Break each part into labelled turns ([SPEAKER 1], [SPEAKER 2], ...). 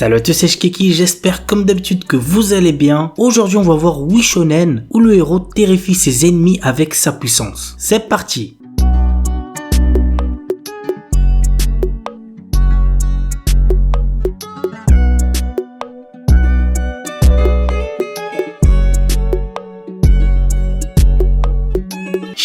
[SPEAKER 1] Salut à tous, c'est Shkeki, j'espère comme d'habitude que vous allez bien. Aujourd'hui on va voir Wishonen, où le héros terrifie ses ennemis avec sa puissance. C'est parti.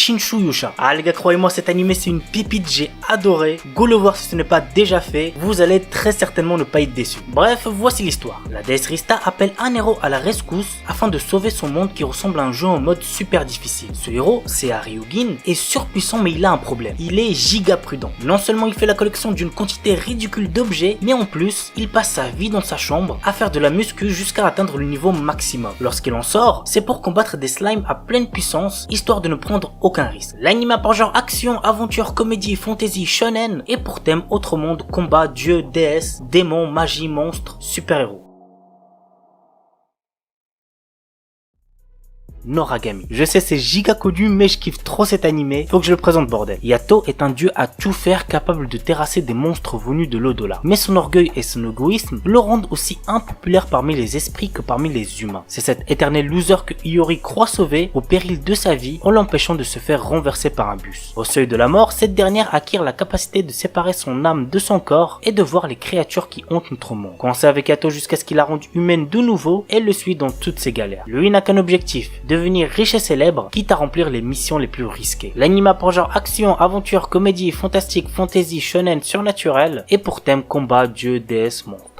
[SPEAKER 1] Shinshu Yusha. Ah les gars, croyez-moi, cet animé c'est une pépite, j'ai adoré. Go le voir si ce n'est pas déjà fait, vous allez très certainement ne pas être déçus. Bref, voici l'histoire. La déesse Rista appelle un héros à la rescousse afin de sauver son monde qui ressemble à un jeu en mode super difficile. Ce héros, c'est Haryugin, est surpuissant mais il a un problème. Il est giga prudent. Non seulement il fait la collection d'une quantité ridicule d'objets, mais en plus, il passe sa vie dans sa chambre à faire de la muscu jusqu'à atteindre le niveau maximum. Lorsqu'il en sort, c'est pour combattre des slimes à pleine puissance, histoire de ne prendre aucun risque. L'anime a par genre action, aventure, comédie, fantasy, shonen et pour thème autre monde, combat, dieu, déesse, démon, magie, monstre, super-héros. Noragami. Je sais c'est giga connu mais je kiffe trop cet animé, faut que je le présente bordel. Yato est un dieu à tout faire capable de terrasser des monstres venus de l'au-delà. Mais son orgueil et son égoïsme le rendent aussi impopulaire parmi les esprits que parmi les humains. C'est cet éternel loser que Iori croit sauver au péril de sa vie en l'empêchant de se faire renverser par un bus. Au seuil de la mort, cette dernière acquiert la capacité de séparer son âme de son corps et de voir les créatures qui hantent notre monde. Coincée avec Yato jusqu'à ce qu'il la rende humaine de nouveau, elle le suit dans toutes ses galères. Lui n'a qu'un objectif, devenir riche et célèbre, quitte à remplir les missions les plus risquées. L'anime a pour genre action, aventure, comédie, fantastique, fantasy, shonen, surnaturel, et pour thème combat, dieu, déesse, monstre.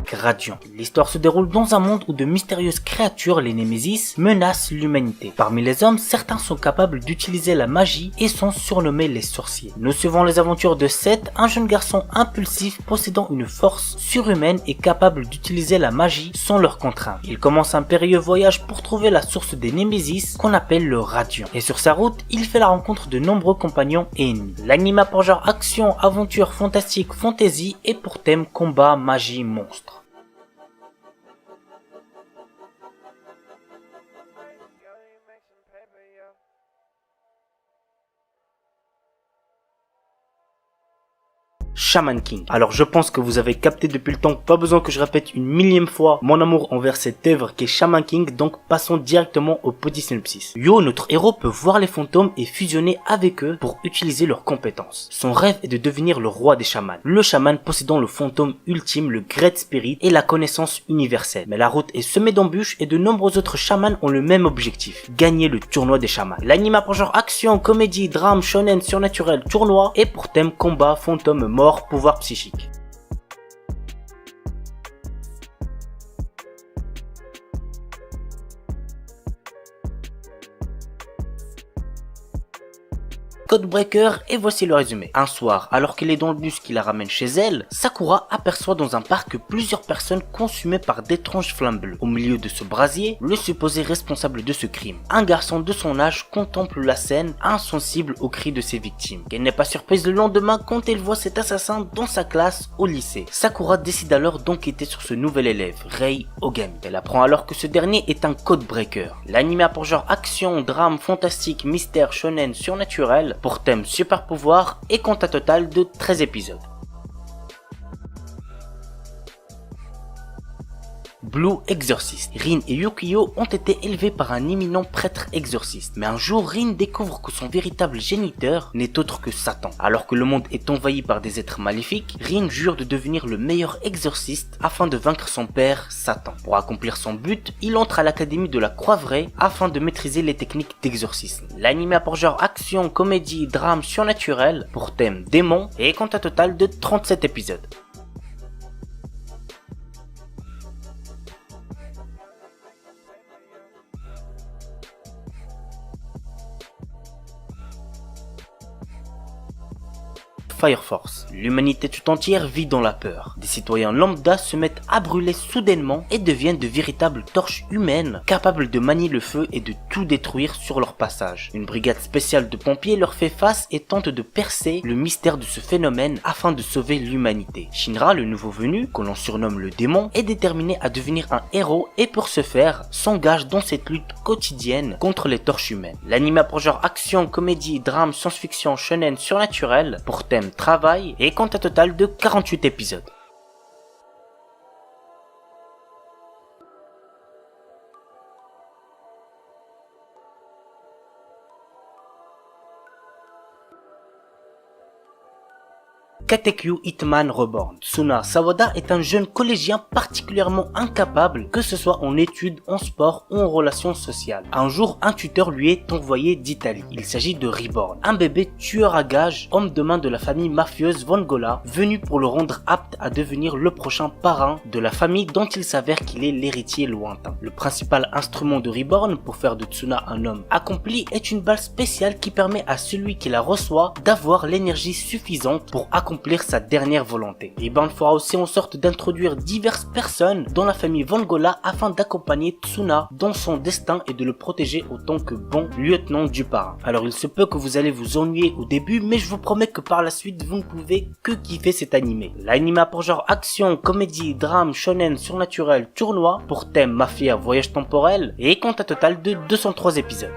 [SPEAKER 1] Gradion. L'histoire se déroule dans un monde où de mystérieuses créatures, les Némésis, menacent l'humanité. Parmi les hommes, certains sont capables d'utiliser la magie et sont surnommés les sorciers. Nous suivons les aventures de Seth, un jeune garçon impulsif possédant une force surhumaine et capable d'utiliser la magie sans leur contrainte. Il commence un périlleux voyage pour trouver la source des Némésis qu'on appelle le Radion. Et sur sa route, il fait la rencontre de nombreux compagnons et ennemis. L'anime a pour genre action, aventure, fantastique, fantasy et pour thème combat, magie, monstre. Shaman King. Alors je pense que vous avez capté depuis le temps, pas besoin que je répète une millième fois mon amour envers cette œuvre qu'est Shaman King, donc passons directement au petit synopsis. Yo, notre héros peut voir les fantômes et fusionner avec eux pour utiliser leurs compétences. Son rêve est de devenir le roi des chamans. Le chaman possédant le fantôme ultime, le Great Spirit et la connaissance universelle. Mais la route est semée d'embûches et de nombreux autres chamans ont le même objectif, gagner le tournoi des chamans. L'anime a pour genre action, comédie, drame, shonen, surnaturel, tournoi et pour thème combat, fantôme, mort, pouvoir psychique. Codebreaker, et voici le résumé. Un soir, alors qu'elle est dans le bus qui la ramène chez elle, Sakura aperçoit dans un parc plusieurs personnes consumées par d'étranges flammes bleues. Au milieu de ce brasier, le supposé responsable de ce crime, un garçon de son âge, contemple la scène, insensible aux cris de ses victimes. Elle n'est pas surprise le lendemain quand elle voit cet assassin dans sa classe au lycée. Sakura décide alors d'enquêter sur ce nouvel élève, Rei Ogami. Elle apprend alors que ce dernier est un codebreaker. L'anime a pour genre action, drame, fantastique, mystère, shonen, surnaturel, pour thème super pouvoir et compte à total de 13 épisodes. Blue Exorcist. Rin et Yukio ont été élevés par un éminent prêtre exorciste. Mais un jour, Rin découvre que son véritable géniteur n'est autre que Satan. Alors que le monde est envahi par des êtres maléfiques, Rin jure de devenir le meilleur exorciste afin de vaincre son père, Satan. Pour accomplir son but, il entre à l'académie de la Croix-Vraie afin de maîtriser les techniques d'exorcisme. L'anime a pour genre action, comédie, drame, surnaturel, pour thème démon et compte un total de 37 épisodes. Fire Force. L'humanité tout entière vit dans la peur. Des citoyens lambda se mettent à brûler soudainement et deviennent de véritables torches humaines, capables de manier le feu et de tout détruire sur leur passage. Une brigade spéciale de pompiers leur fait face et tente de percer le mystère de ce phénomène afin de sauver l'humanité. Shinra, le nouveau venu, que l'on surnomme le démon, est déterminé à devenir un héros et pour ce faire, s'engage dans cette lutte quotidienne contre les torches humaines. L'anime pour genre action, comédie, drame, science-fiction, shonen, surnaturel, pour thème travail et compte un total de 48 épisodes. Katekyu Hitman Reborn. Tsuna Sawada est un jeune collégien particulièrement incapable, que ce soit en études, en sport ou en relations sociales. Un jour, un tuteur lui est envoyé d'Italie. Il s'agit de Reborn, un bébé tueur à gages, homme de main de la famille mafieuse Vongola, venu pour le rendre apte à devenir le prochain parrain de la famille dont il s'avère qu'il est l'héritier lointain. Le principal instrument de Reborn pour faire de Tsuna un homme accompli est une balle spéciale qui permet à celui qui la reçoit d'avoir l'énergie suffisante pour accomplir sa dernière volonté. Reborn fera aussi en sorte d'introduire diverses personnes dans la famille Vongola afin d'accompagner Tsuna dans son destin et de le protéger autant que bon lieutenant du parrain. Alors il se peut que vous allez vous ennuyer au début, mais je vous promets que par la suite vous ne pouvez que kiffer cet animé. L'anime a pour genre action, comédie, drame, shonen, surnaturel, tournoi, pour thème mafia, voyage temporel et compte un total de 203 épisodes.